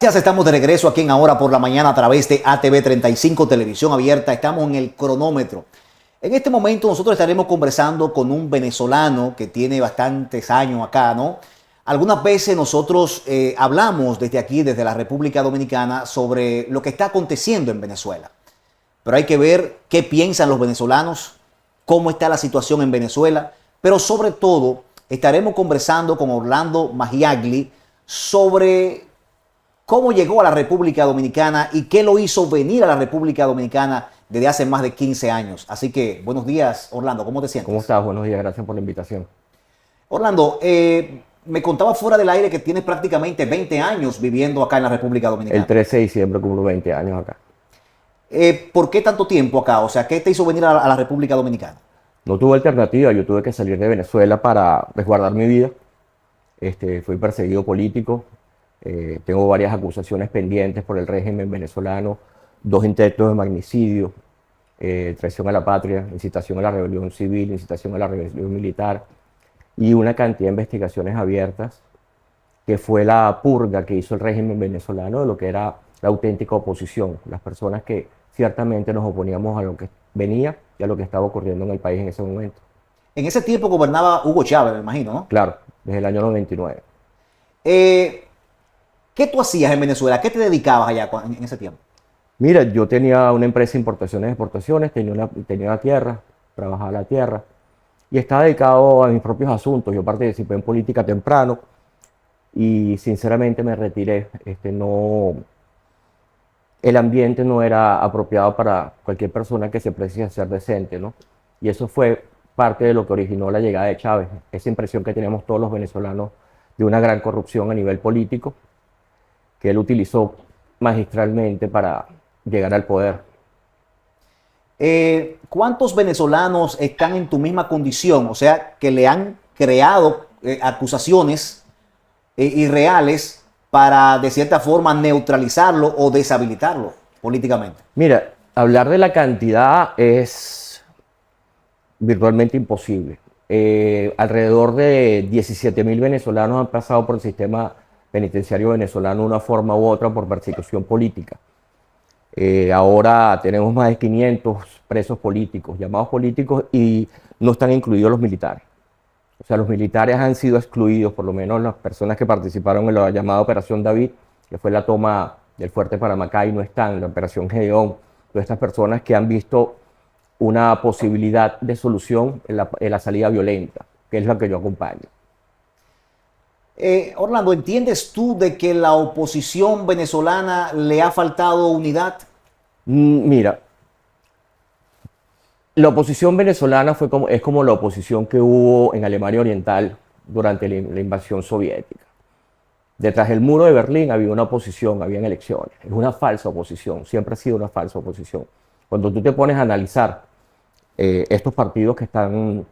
Ya estamos de regreso aquí en Ahora por la Mañana a través de ATV 35 Televisión Abierta. Estamos en el cronómetro. En este momento nosotros estaremos conversando con un venezolano que tiene bastantes años acá, ¿no? Algunas veces nosotros hablamos desde aquí, desde la República Dominicana, sobre lo que está aconteciendo en Venezuela. Pero hay que ver qué piensan los venezolanos, cómo está la situación en Venezuela, pero sobre todo estaremos conversando con Orlando Magiagli sobre cómo llegó a la República Dominicana y qué lo hizo venir a la República Dominicana desde hace más de 15 años. Así que, buenos días, Orlando, ¿cómo te sientes? ¿Cómo estás? Buenos días, gracias por la invitación. Orlando, me contaba fuera del aire que tienes prácticamente 20 años viviendo acá en la República Dominicana. El 13 de diciembre cumplo 20 años acá. ¿Por qué tanto tiempo acá? O sea, ¿qué te hizo venir a la República Dominicana? No tuve alternativa, yo tuve que salir de Venezuela para resguardar mi vida. Fui perseguido político, tengo varias acusaciones pendientes por el régimen venezolano, 2 intentos de magnicidio, traición a la patria, incitación a la rebelión civil, incitación a la rebelión militar y una cantidad de investigaciones abiertas que fue la purga que hizo el régimen venezolano de lo que era la auténtica oposición, las personas que ciertamente nos oponíamos a lo que venía y a lo que estaba ocurriendo en el país en ese momento. En ese tiempo gobernaba Hugo Chávez, me imagino, ¿no? Claro, desde el año 99. ¿Qué tú hacías en Venezuela? ¿A qué te dedicabas allá en ese tiempo? Mira, yo tenía una empresa de importaciones y exportaciones, tenía una tierra, trabajaba la tierra y estaba dedicado a mis propios asuntos. Yo participé en política temprano y sinceramente me retiré. El ambiente no era apropiado para cualquier persona que se precise ser decente, ¿no? Y eso fue parte de lo que originó la llegada de Chávez, esa impresión que teníamos todos los venezolanos de una gran corrupción a nivel político, que él utilizó magistralmente para llegar al poder. ¿Cuántos venezolanos están en tu misma condición? O sea, que le han creado acusaciones irreales para, de cierta forma, neutralizarlo o deshabilitarlo políticamente. Mira, hablar de la cantidad es virtualmente imposible. Alrededor de 17.000 venezolanos han pasado por el sistema penitenciario venezolano de una forma u otra por persecución política. Ahora tenemos más de 500 presos políticos, llamados políticos, y no están incluidos los militares. O sea, los militares han sido excluidos, por lo menos las personas que participaron en la llamada Operación David, que fue la toma del fuerte Paramacay, no están, la Operación Gedeón. Todas estas personas que han visto una posibilidad de solución en la salida violenta, que es la que yo acompaño. Orlando, ¿entiendes tú de que la oposición venezolana le ha faltado unidad? Mira, la oposición venezolana es como la oposición que hubo en Alemania Oriental durante la invasión soviética. Detrás del muro de Berlín había una oposición, habían elecciones. Es una falsa oposición, siempre ha sido una falsa oposición. Cuando tú te pones a analizar estos partidos que están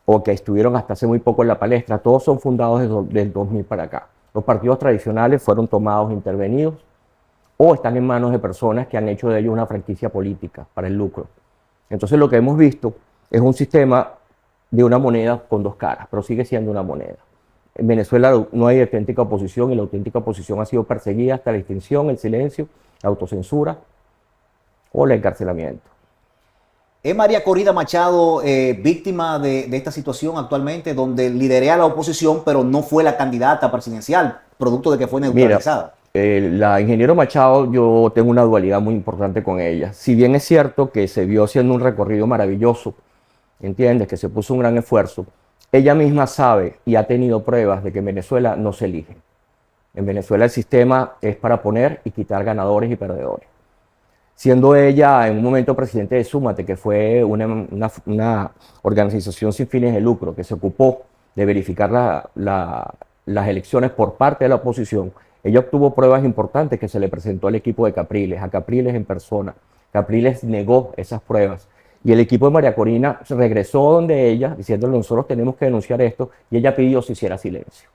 o que estuvieron hasta hace muy poco en la palestra, todos son fundados del 2000 para acá. Los partidos tradicionales fueron tomados, intervenidos, o están en manos de personas que han hecho de ellos una franquicia política para el lucro. Entonces lo que hemos visto es un sistema de una moneda con 2 caras, pero sigue siendo una moneda. En Venezuela no hay auténtica oposición y la auténtica oposición ha sido perseguida hasta la extinción, el silencio, la autocensura o el encarcelamiento. ¿Es María Corina Machado víctima de esta situación actualmente, donde liderea la oposición, pero no fue la candidata presidencial, producto de que fue neutralizada? Mira, la ingeniero Machado, yo tengo una dualidad muy importante con ella. Si bien es cierto que se vio haciendo un recorrido maravilloso, ¿entiendes? Que se puso un gran esfuerzo, ella misma sabe y ha tenido pruebas de que en Venezuela no se elige. En Venezuela el sistema es para poner y quitar ganadores y perdedores. Siendo ella en un momento presidente de Súmate, que fue una organización sin fines de lucro que se ocupó de verificar las elecciones por parte de la oposición, ella obtuvo pruebas importantes que se le presentó al equipo de Capriles, a Capriles en persona. Capriles negó esas pruebas y el equipo de María Corina regresó donde ella, diciéndole nosotros tenemos que denunciar esto, y ella pidió se hiciera silencio.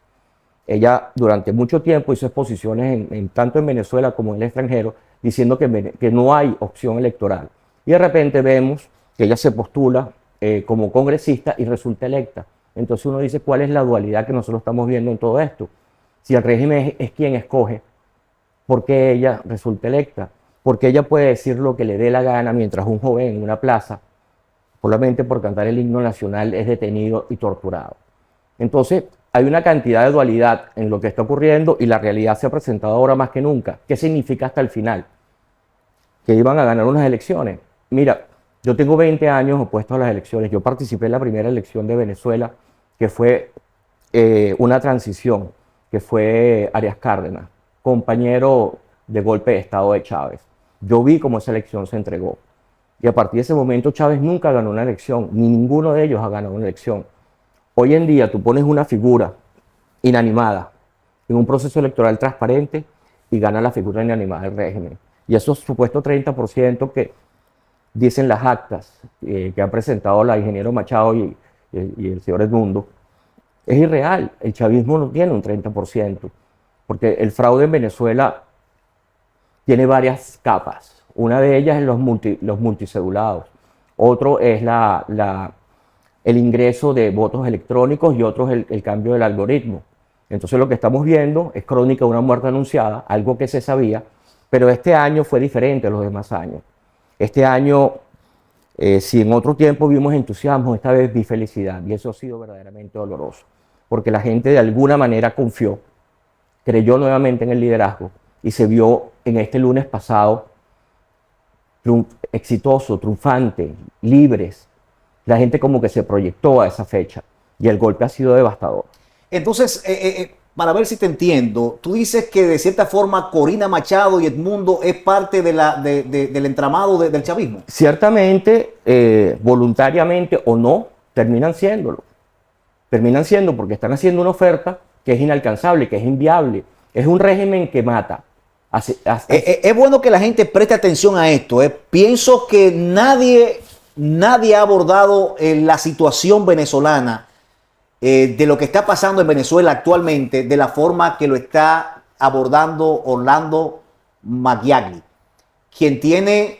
Ella durante mucho tiempo hizo exposiciones tanto en Venezuela como en el extranjero, diciendo que no hay opción electoral. Y de repente vemos que ella se postula como congresista y resulta electa. Entonces uno dice, ¿cuál es la dualidad que nosotros estamos viendo en todo esto? Si el régimen es quien escoge ¿Por qué ella resulta electa? Porque ella puede decir lo que le dé la gana mientras un joven en una plaza, solamente por cantar el himno nacional, es detenido y torturado. Entonces, hay una cantidad de dualidad en lo que está ocurriendo y la realidad se ha presentado ahora más que nunca. ¿Qué significa hasta el final? Que iban a ganar unas elecciones. Mira, yo tengo 20 años opuesto a las elecciones. Yo participé en la primera elección de Venezuela, que fue una transición, que fue Arias Cárdenas, compañero de golpe de Estado de Chávez. Yo vi cómo esa elección se entregó. Y a partir de ese momento Chávez nunca ganó una elección, ni ninguno de ellos ha ganado una elección. Hoy en día tú pones una figura inanimada en un proceso electoral transparente y gana la figura inanimada del régimen. Y esos supuestos 30% que dicen las actas que han presentado la ingeniero Machado y el señor Edmundo, es irreal. El chavismo no tiene un 30%, porque el fraude en Venezuela tiene varias capas. Una de ellas es los multicedulados. Otro es el ingreso de votos electrónicos y otro es el cambio del algoritmo. Entonces lo que estamos viendo es crónica de una muerte anunciada, algo que se sabía, pero este año fue diferente a los demás años. Este año, si en otro tiempo vimos entusiasmo, esta vez vi felicidad y eso ha sido verdaderamente doloroso, porque la gente de alguna manera confió, creyó nuevamente en el liderazgo y se vio en este lunes pasado exitoso, triunfante, libres. La gente como que se proyectó a esa fecha y el golpe ha sido devastador. Entonces, para ver si te entiendo, tú dices que de cierta forma Corina Machado y Edmundo es parte del entramado del chavismo. Ciertamente, voluntariamente o no, terminan siéndolo. Terminan siendo porque están haciendo una oferta que es inalcanzable, que es inviable. Es un régimen que mata. Es bueno que la gente preste atención a esto. Pienso que nadie ha abordado la situación venezolana, de lo que está pasando en Venezuela actualmente, de la forma que lo está abordando Orlando Magliagli, quien tiene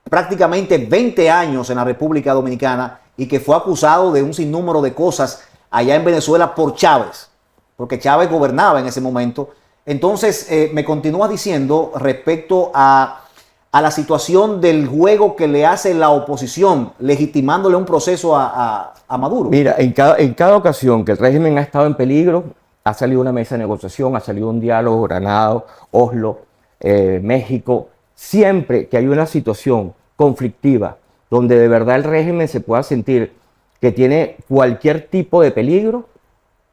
prácticamente 20 años en la República Dominicana y que fue acusado de un sinnúmero de cosas allá en Venezuela por Chávez, porque Chávez gobernaba en ese momento. Entonces, me continúas diciendo respecto a la situación del juego que le hace la oposición, legitimándole un proceso a Maduro. Mira, en cada ocasión que el régimen ha estado en peligro, ha salido una mesa de negociación, ha salido un diálogo, Granado, Oslo, México. Siempre que hay una situación conflictiva donde de verdad el régimen se pueda sentir que tiene cualquier tipo de peligro,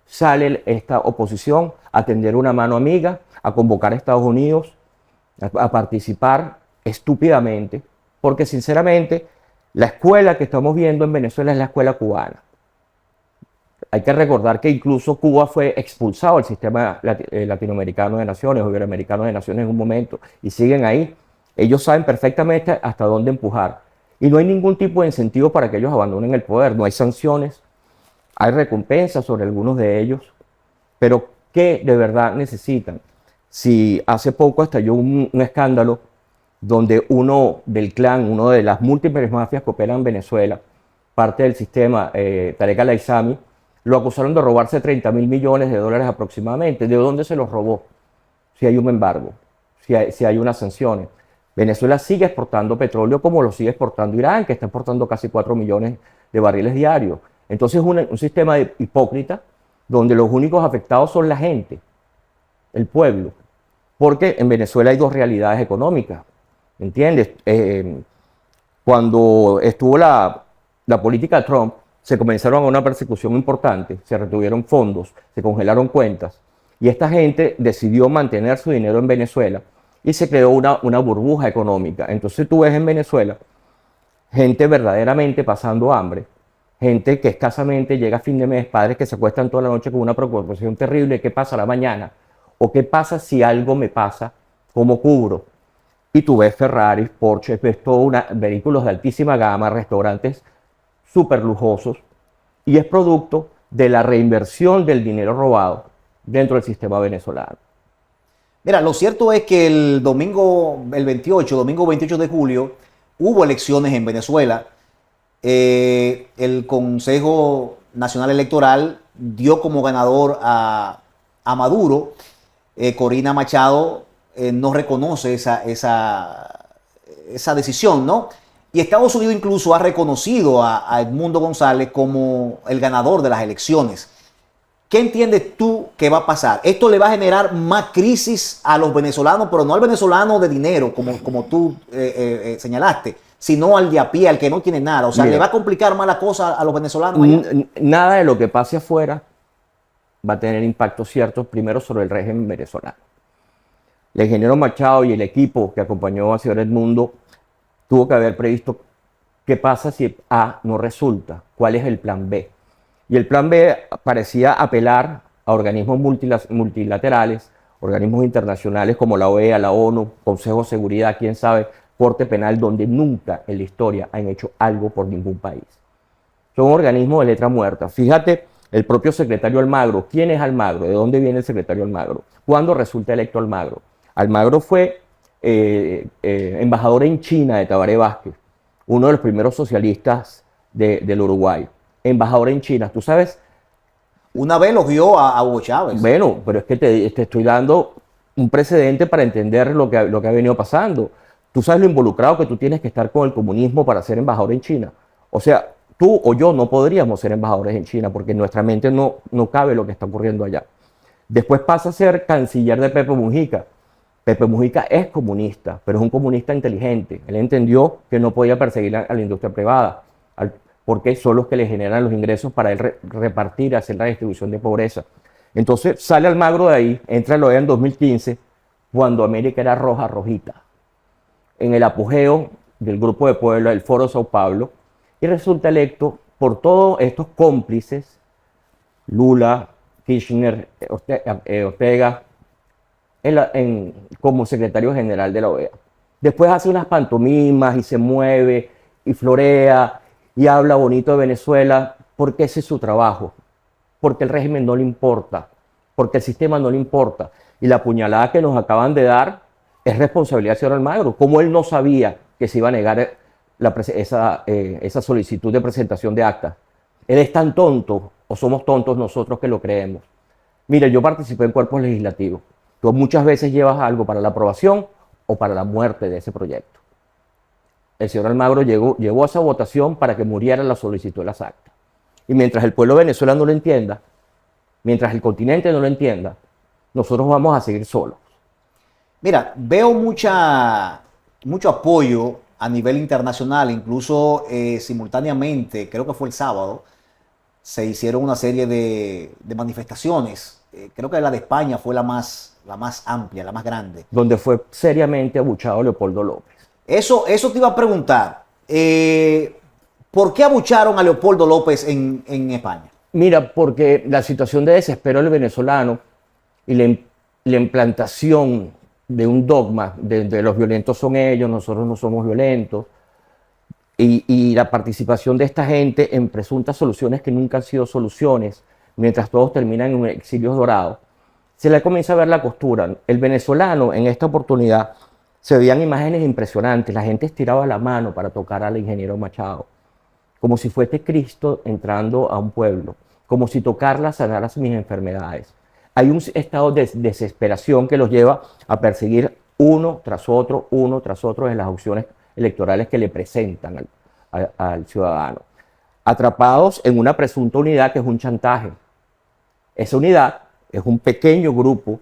sale esta oposición a tender una mano amiga, a convocar a Estados Unidos, a participar estúpidamente, porque sinceramente la escuela que estamos viendo en Venezuela es la escuela cubana. Hay que recordar que incluso Cuba fue expulsado del sistema latinoamericano de naciones o iberoamericano de naciones en un momento y siguen ahí. Ellos saben perfectamente hasta dónde empujar y no hay ningún tipo de incentivo para que ellos abandonen el poder. No hay sanciones, hay recompensas sobre algunos de ellos, pero ¿qué de verdad necesitan? Si hace poco estalló un escándalo donde uno del clan, uno de las múltiples mafias que operan en Venezuela, parte del sistema, Tarek Al-Aissami, lo acusaron de robarse 30.000 millones de dólares aproximadamente. ¿De dónde se los robó? Si hay un embargo, si hay unas sanciones. Venezuela sigue exportando petróleo como lo sigue exportando Irán, que está exportando casi 4 millones de barriles diarios. Entonces es un sistema hipócrita donde los únicos afectados son la gente, el pueblo. Porque en Venezuela hay dos realidades económicas. ¿Entiendes? Cuando estuvo la política de Trump, se comenzaron a una persecución importante, se retuvieron fondos, se congelaron cuentas, y esta gente decidió mantener su dinero en Venezuela y se creó una burbuja económica. Entonces tú ves en Venezuela gente verdaderamente pasando hambre, gente que escasamente llega a fin de mes, padres que se acuestan toda la noche con una preocupación terrible, ¿qué pasa la mañana? ¿O qué pasa si algo me pasa? ¿Cómo cubro? Y tú ves Ferraris, Porsche, ves vehículos de altísima gama, restaurantes súper lujosos, y es producto de la reinversión del dinero robado dentro del sistema venezolano. Mira, lo cierto es que el domingo 28 de julio, hubo elecciones en Venezuela. El Consejo Nacional Electoral dio como ganador a Maduro. Corina Machado no reconoce esa decisión, ¿no? Y Estados Unidos incluso ha reconocido a Edmundo González como el ganador de las elecciones. ¿Qué entiendes tú que va a pasar? Esto le va a generar más crisis a los venezolanos, pero no al venezolano de dinero, como tú señalaste, sino al de a pie, al que no tiene nada. O sea, Mira, le va a complicar más la cosa a los venezolanos allá. Nada de lo que pase afuera va a tener impacto cierto, primero sobre el régimen venezolano. El ingeniero Machado y el equipo que acompañó al señor Edmundo tuvo que haber previsto qué pasa si A no resulta, cuál es el plan B. Y el plan B parecía apelar a organismos multilaterales, organismos internacionales como la OEA, la ONU, Consejo de Seguridad, quién sabe, Corte Penal, donde nunca en la historia han hecho algo por ningún país. Son organismos de letra muerta. Fíjate, el propio secretario Almagro. ¿Quién es Almagro? ¿De dónde viene el secretario Almagro? ¿Cuándo resulta electo Almagro? Almagro fue embajador en China de Tabaré Vázquez, uno de los primeros socialistas del Uruguay. Embajador en China. ¿Tú sabes? Una vez elogió a Hugo Chávez. Bueno, pero es que te estoy dando un precedente para entender lo que ha venido pasando. Tú sabes lo involucrado que tú tienes que estar con el comunismo para ser embajador en China. O sea, tú o yo no podríamos ser embajadores en China porque en nuestra mente no cabe lo que está ocurriendo allá. Después pasa a ser canciller de Pepe Mujica. Pepe Mujica es comunista, pero es un comunista inteligente. Él entendió que no podía perseguir a la industria privada, porque son los que le generan los ingresos para él repartir, hacer la distribución de pobreza. Entonces sale Almagro de ahí, entra a la OEA en 2015, cuando América era roja, rojita, en el apogeo del Grupo de Puebla, el Foro Sao Paulo, y resulta electo por todos estos cómplices, Lula, Kirchner, Ortega, como secretario general de la OEA. Después hace unas pantomimas y se mueve y florea y habla bonito de Venezuela porque ese es su trabajo, porque el régimen no le importa, porque el sistema no le importa. Y la puñalada que nos acaban de dar es responsabilidad del señor Almagro. Como él no sabía que se iba a negar esa solicitud de presentación de actas. Él es tan tonto, o somos tontos nosotros que lo creemos. Mire, yo participé en cuerpos legislativos. Tú muchas veces llevas algo para la aprobación o para la muerte de ese proyecto. El señor Almagro llevó a esa votación para que muriera la solicitud de las actas. Y mientras el pueblo de Venezuela no lo entienda, mientras el continente no lo entienda, nosotros vamos a seguir solos. Mira, veo mucho apoyo a nivel internacional, incluso simultáneamente, creo que fue el sábado, se hicieron una serie de manifestaciones. Creo que la de España fue la más amplia, la más grande. Donde fue seriamente abuchado Leopoldo López. Eso te iba a preguntar. ¿Por qué abucharon a Leopoldo López en España? Mira, porque la situación de desespero del venezolano y la implantación de un dogma de los violentos son ellos, nosotros no somos violentos, y la participación de esta gente en presuntas soluciones que nunca han sido soluciones, mientras todos terminan en un exilio dorado, se le comienza a ver la costura. El venezolano en esta oportunidad se veían imágenes impresionantes, la gente estiraba la mano para tocar al ingeniero Machado, como si fuese Cristo entrando a un pueblo, como si tocarla sanara mis enfermedades. Hay un estado de desesperación que los lleva a perseguir uno tras otro en las opciones electorales que le presentan al ciudadano. Atrapados en una presunta unidad que es un chantaje. Esa unidad es un pequeño grupo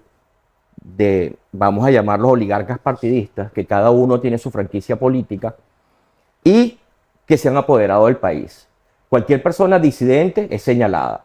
de, vamos a llamarlos oligarcas partidistas, que cada uno tiene su franquicia política y que se han apoderado del país. Cualquier persona disidente es señalada,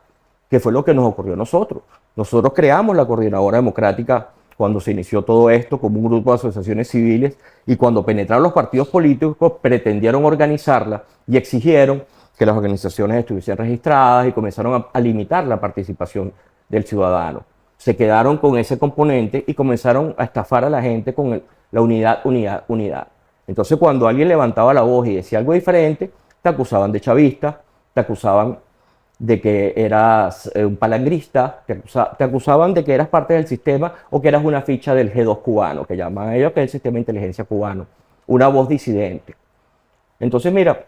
que fue lo que nos ocurrió a nosotros. Nosotros creamos la Coordinadora Democrática cuando se inició todo esto como un grupo de asociaciones civiles, y cuando penetraron los partidos políticos pretendieron organizarla y exigieron que las organizaciones estuviesen registradas y comenzaron a limitar la participación del ciudadano. Se quedaron con ese componente y comenzaron a estafar a la gente con la unidad. Entonces, cuando alguien levantaba la voz y decía algo diferente, te acusaban de chavista, te acusaban de que eras un palangrista, te acusaban de que eras parte del sistema o que eras una ficha del G2 cubano, que llaman ellos, que es el sistema de inteligencia cubano, una voz disidente. Entonces, mira,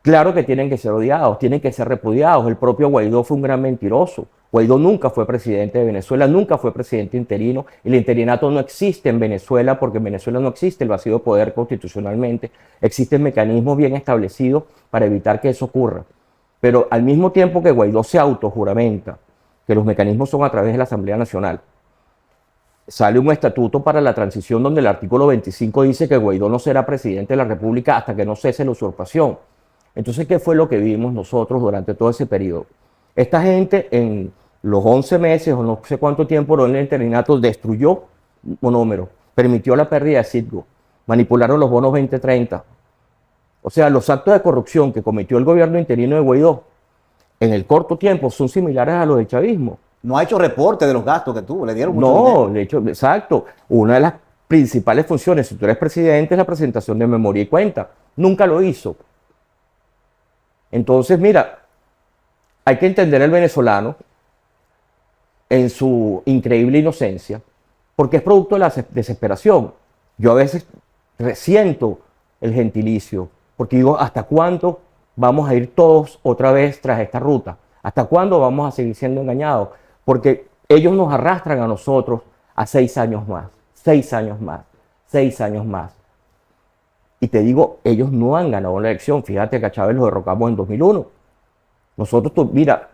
Claro que tienen que ser odiados, tienen que ser repudiados. El propio Guaidó fue un gran mentiroso. Guaidó nunca fue presidente de Venezuela, nunca fue presidente interino. El interinato no existe en Venezuela porque en Venezuela no existe el vacío de poder constitucionalmente. Existen mecanismos bien establecidos para evitar que eso ocurra. Pero al mismo tiempo que Guaidó se autojuramenta que los mecanismos son a través de la Asamblea Nacional, sale un estatuto para la transición donde el artículo 25 dice que Guaidó no será presidente de la República hasta que no cese la usurpación. Entonces, ¿qué fue lo que vimos nosotros durante todo ese periodo? Esta gente en los 11 meses o no sé cuánto tiempo duró en el interinato destruyó monómeros, permitió la pérdida de Citgo, manipularon los bonos 2030. O sea, los actos de corrupción que cometió el gobierno interino de Guaidó en el corto tiempo son similares a los del chavismo. No ha hecho reporte de los gastos que tuvo, le dieron mucho No, dinero. de hecho, exacto. Una de las principales funciones, si tú eres presidente, es la presentación de memoria y cuenta. Nunca lo hizo. Entonces, mira, hay que entender al venezolano en su increíble inocencia, porque es producto de la desesperación. Yo a veces resiento el gentilicio, porque digo, ¿hasta cuándo vamos a ir todos otra vez tras esta ruta? ¿Hasta cuándo vamos a seguir siendo engañados? Porque ellos nos arrastran a nosotros a 6 años más, 6 años más, 6 años más. Y te digo, ellos no han ganado la elección. Fíjate que a Chávez lo derrocamos en 2001. Nosotros, mira,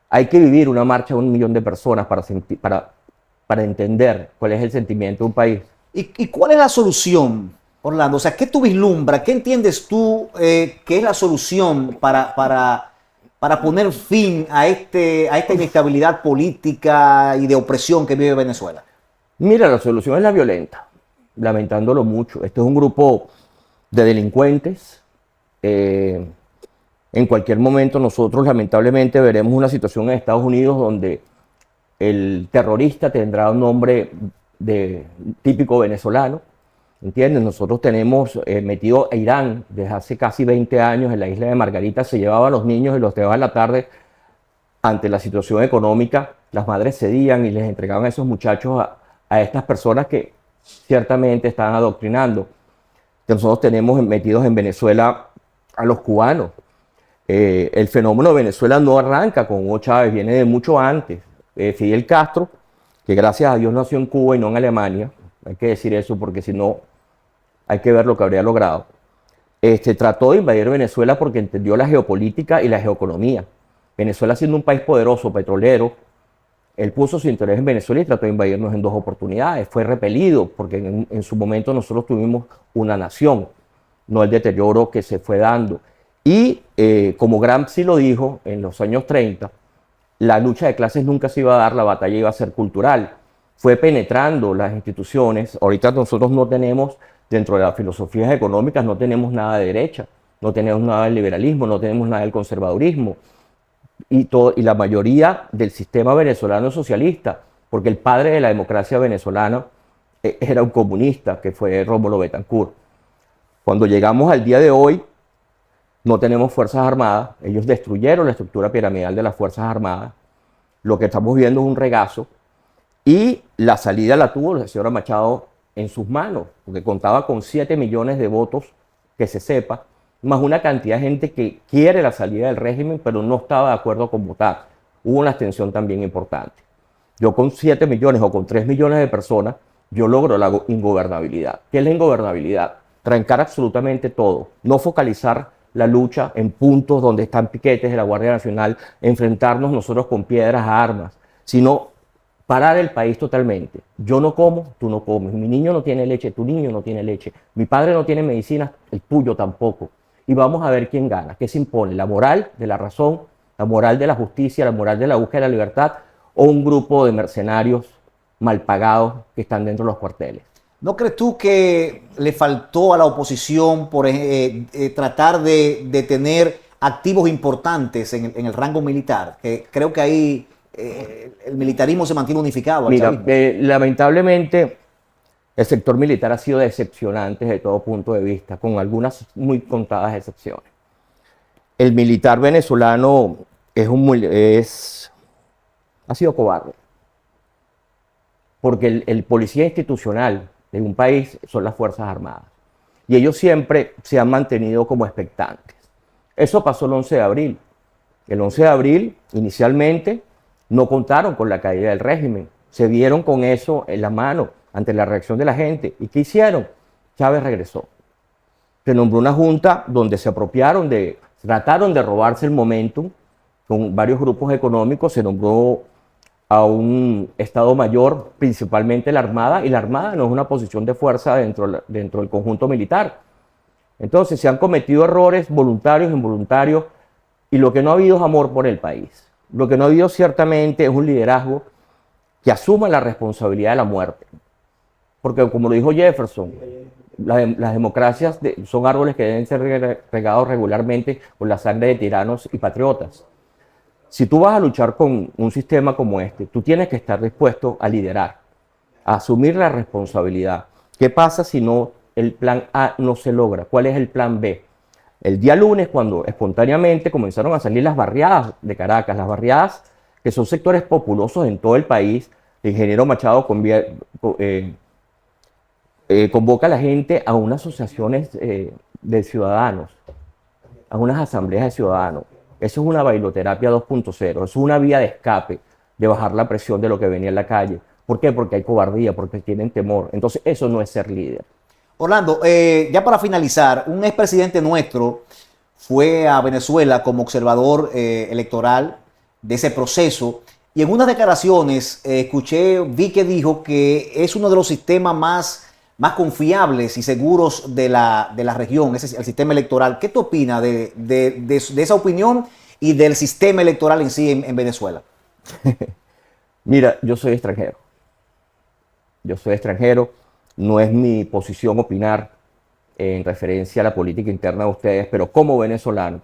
hay que vivir una marcha de 1 millón de personas para entender cuál es el sentimiento de un país. ¿Y cuál es la solución, Orlando? O sea, ¿qué tú vislumbras? ¿Qué entiendes tú que es la solución para poner fin a esta inestabilidad política y de opresión que vive Venezuela? Mira, la solución es la violenta, lamentándolo mucho. Este es un grupo de delincuentes. En cualquier momento nosotros lamentablemente veremos una situación en Estados Unidos donde el terrorista tendrá un nombre típico venezolano, ¿entiendes? Nosotros tenemos metido a Irán desde hace casi 20 años en la isla de Margarita, se llevaba a los niños y los llevaba en la tarde ante la situación económica, las madres cedían y les entregaban a esos muchachos a estas personas que ciertamente estaban adoctrinando. Nosotros tenemos metidos en Venezuela a los cubanos. El fenómeno de Venezuela no arranca con Hugo Chávez, viene de mucho antes. Fidel Castro, que gracias a Dios nació en Cuba y no en Alemania, hay que decir eso porque si no hay que ver lo que habría logrado, trató de invadir Venezuela porque entendió la geopolítica y la geoeconomía. Venezuela siendo un país poderoso, petrolero, él puso su interés en Venezuela y trató de invadirnos en 2 oportunidades. Fue repelido porque en su momento nosotros tuvimos una nación, no el deterioro que se fue dando. Y como Gramsci lo dijo en los años 30, la lucha de clases nunca se iba a dar, la batalla iba a ser cultural. Fue penetrando las instituciones. Ahorita nosotros no tenemos, dentro de las filosofías económicas, no tenemos nada de derecha, no tenemos nada del liberalismo, no tenemos nada del conservadurismo. Y la mayoría del sistema venezolano es socialista, porque el padre de la democracia venezolana era un comunista, que fue Rómulo Betancourt. Cuando llegamos al día de hoy, no tenemos fuerzas armadas, ellos destruyeron la estructura piramidal de las fuerzas armadas, lo que estamos viendo es un regazo, y la salida la tuvo la señora Machado en sus manos, porque contaba con 7 millones de votos, que se sepa, más una cantidad de gente que quiere la salida del régimen, pero no estaba de acuerdo con votar. Hubo una abstención también importante. Yo con 7 millones o con 3 millones de personas, yo logro la ingobernabilidad. ¿Qué es la ingobernabilidad? Trancar absolutamente todo, no focalizar la lucha en puntos donde están piquetes de la Guardia Nacional, enfrentarnos nosotros con piedras a armas, sino parar el país totalmente. Yo no como, tú no comes. Mi niño no tiene leche, tu niño no tiene leche. Mi padre no tiene medicina, el tuyo tampoco. Y vamos a ver quién gana, qué se impone, la moral de la razón, la moral de la justicia, la moral de la búsqueda de la libertad, o un grupo de mercenarios mal pagados que están dentro de los cuarteles. ¿No crees tú que le faltó a la oposición por tratar de tener activos importantes en el rango militar? Que creo que ahí el militarismo se mantiene unificado. Mira, lamentablemente el sector militar ha sido decepcionante desde todo punto de vista, con algunas muy contadas excepciones. El militar venezolano ha sido cobarde, porque el policía institucional de un país son las Fuerzas Armadas, y ellos siempre se han mantenido como expectantes. Eso pasó el 11 de abril. El 11 de abril, inicialmente, no contaron con la caída del régimen. Se vieron con eso en la mano ante la reacción de la gente. ¿Y qué hicieron? Chávez regresó. Se nombró una junta donde se apropiaron trataron de robarse el momentum con varios grupos económicos. Se nombró a un Estado Mayor, principalmente la Armada, y la Armada no es una posición de fuerza dentro del conjunto militar. Entonces se han cometido errores voluntarios, involuntarios, y lo que no ha habido es amor por el país. Lo que no ha habido ciertamente es un liderazgo que asuma la responsabilidad de la muerte. Porque como lo dijo Jefferson, las democracias son árboles que deben ser regados regularmente con la sangre de tiranos y patriotas. Si tú vas a luchar con un sistema como este, tú tienes que estar dispuesto a liderar, a asumir la responsabilidad. ¿Qué pasa si no el plan A no se logra? ¿Cuál es el plan B? El día lunes, cuando espontáneamente comenzaron a salir las barriadas de Caracas, las barriadas que son sectores populosos en todo el país, el ingeniero Machado convoca a la gente a unas asociaciones de ciudadanos, a unas asambleas de ciudadanos. Eso es una bailoterapia 2.0, eso es una vía de escape, de bajar la presión de lo que venía en la calle. ¿Por qué? Porque hay cobardía, porque tienen temor. Entonces eso no es ser líder. Orlando, ya para finalizar, un expresidente nuestro fue a Venezuela como observador electoral de ese proceso y en unas declaraciones vi que dijo que es uno de los sistemas más confiables y seguros de la región, ese es el sistema electoral. ¿Qué tú opinas de esa opinión y del sistema electoral en sí en Venezuela? Mira, yo soy extranjero. Yo soy extranjero. No es mi posición opinar en referencia a la política interna de ustedes, pero como venezolano,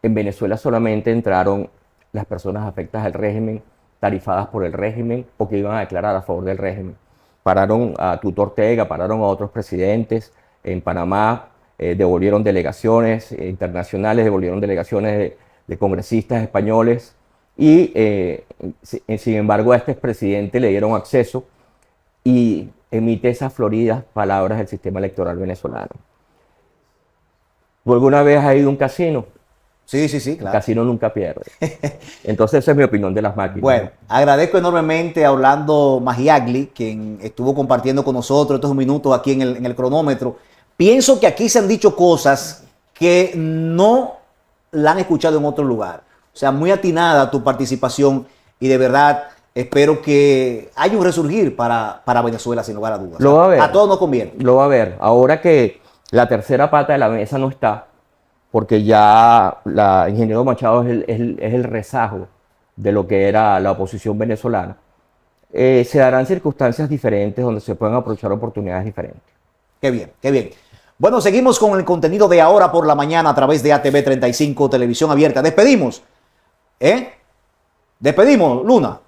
en Venezuela solamente entraron las personas afectas al régimen, tarifadas por el régimen o que iban a declarar a favor del régimen. Pararon a Tuto Ortega, pararon a otros presidentes. En Panamá devolvieron delegaciones internacionales, devolvieron delegaciones de congresistas españoles y sin embargo a este expresidente le dieron acceso y emite esas floridas palabras del sistema electoral venezolano. ¿Tú alguna vez has ido a un casino? Sí, claro. El casino nunca pierde. Entonces esa es mi opinión de las máquinas. Bueno, agradezco enormemente a Orlando Magiagli, quien estuvo compartiendo con nosotros estos minutos aquí en el cronómetro. Pienso que aquí se han dicho cosas que no la han escuchado en otro lugar. O sea, muy atinada tu participación y de verdad espero que haya un resurgir para Venezuela, sin lugar a dudas. Lo va a ver. A todos nos conviene. Lo va a ver. Ahora que la tercera pata de la mesa no está, porque ya la ingeniero Machado es el rezago de lo que era la oposición venezolana, se darán circunstancias diferentes donde se puedan aprovechar oportunidades diferentes. Qué bien, qué bien. Bueno, seguimos con el contenido de Ahora por la Mañana a través de ATV 35, Televisión Abierta. Despedimos. Despedimos, Luna.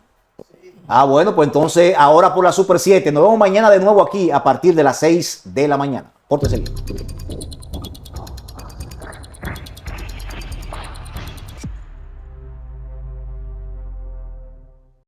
Ah, bueno, pues entonces Ahora por la Super 7. Nos vemos mañana de nuevo aquí a partir de las 6 de la mañana. Pórtese bien.